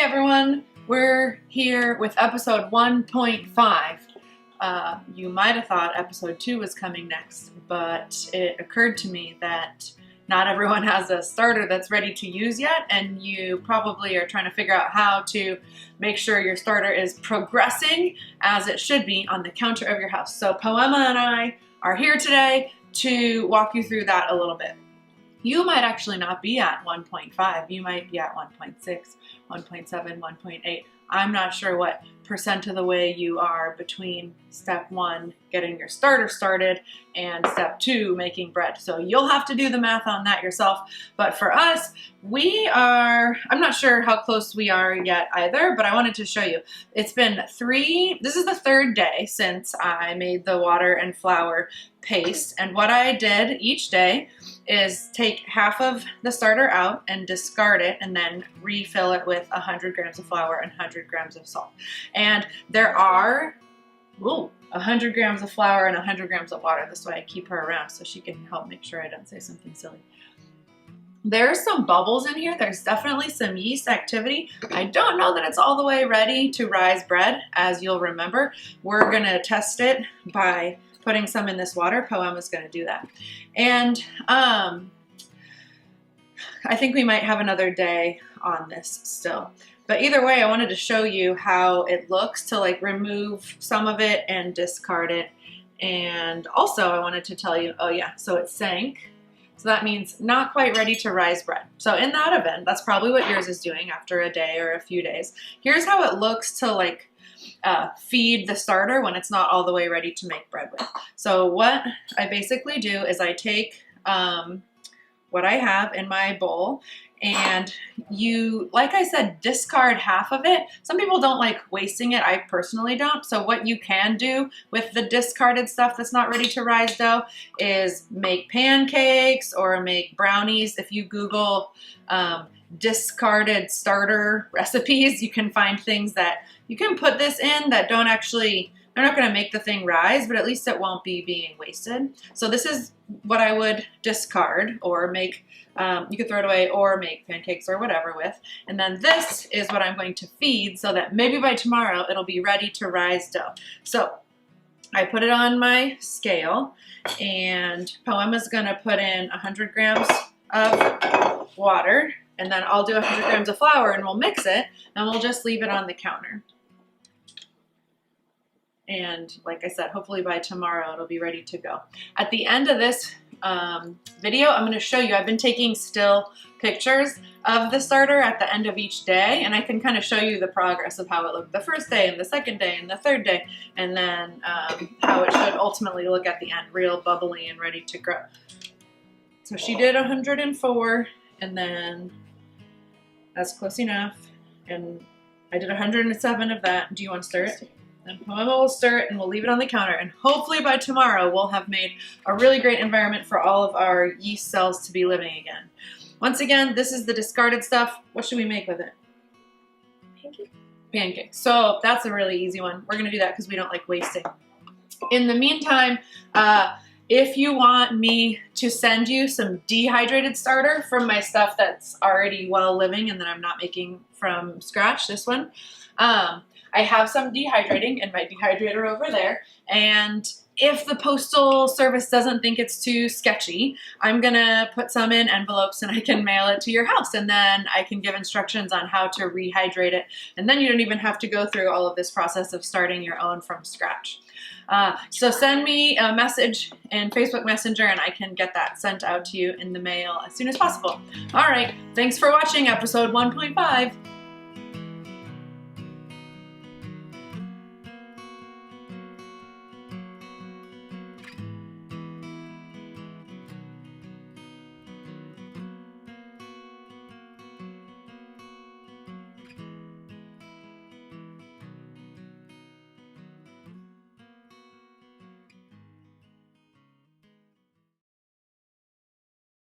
everyone, we're here with episode 1.5. You might have thought episode 2 was coming next, but it occurred to me that not everyone has a starter that's ready to use yet, and you probably are trying to figure out how to make sure your starter is progressing as it should be on the counter of your house. So Poema and I are here today to walk you through that a little bit. You might actually not be at 1.5. You might be at 1.6, 1.7, 1.8. I'm not sure what percent of the way you are between step 1, getting your starter started, and step 2, making bread. So you'll have to do the math on that yourself. But for us, I'm not sure how close we are yet either, but I wanted to show you. It's been this is the third day since I made the water and flour paste. And what I did each day is take half of the starter out and discard it, and then refill it with 100 grams of flour and 100 grams of salt. And there are 100 grams of flour and 100 grams of water. This way I keep her around so she can help make sure I don't say something silly. There's some bubbles in here. There's definitely some yeast activity. I don't know that it's all the way ready to rise bread. As you'll remember, we're gonna test it by putting some in this water. Poema's gonna do that. And I think we might have another day on this still. But either way, I wanted to show you how it looks to remove some of it and discard it. And also I wanted to tell you, oh yeah, so it sank. So that means not quite ready to rise bread. So in that event, that's probably what yours is doing after a day or a few days. Here's how it looks to feed the starter when it's not all the way ready to make bread with. So what I basically do is I take what I have in my bowl, and you, like I said, discard half of it. Some people don't like wasting it. I personally don't. So what you can do with the discarded stuff that's not ready to rise dough is make pancakes or make brownies. If you Google discarded starter recipes, you can find things that you can put this in that don't actually, they're not going to make the thing rise, but at least it won't be being wasted. So this is what I would discard or make. You could throw it away or make pancakes or whatever with. And then this is what I'm going to feed so that maybe by tomorrow it'll be ready to rise dough. So I put it on my scale, and Poema's going to put in 100 grams of water, and then I'll do 100 grams of flour, and we'll mix it, and we'll just leave it on the counter. And like I said, hopefully by tomorrow it'll be ready to go. At the end of this video, I'm going to show you, I've been taking still pictures of the starter at the end of each day, and I can kind of show you the progress of how it looked the first day and the second day and the third day, and then how it should ultimately look at the end, real bubbly and ready to grow. So she did 104, and then that's close enough, and I did 107 of that. Do you want to stir it? And Poema will stir it, and we'll leave it on the counter, and hopefully by tomorrow we'll have made a really great environment for all of our yeast cells to be living again. Once again, this is the discarded stuff. What should we make with it? Pancakes. Pancakes. So that's a really easy one. We're going to do that because we don't like wasting. In the meantime, if you want me to send you some dehydrated starter from my stuff that's already well living and that I'm not making from scratch, this one, I have some dehydrating in my dehydrator over there, and if the postal service doesn't think it's too sketchy, I'm gonna put some in envelopes and I can mail it to your house, and then I can give instructions on how to rehydrate it, and then you don't even have to go through all of this process of starting your own from scratch. So send me a message in Facebook Messenger and I can get that sent out to you in the mail as soon as possible. All right, thanks for watching episode 1.5.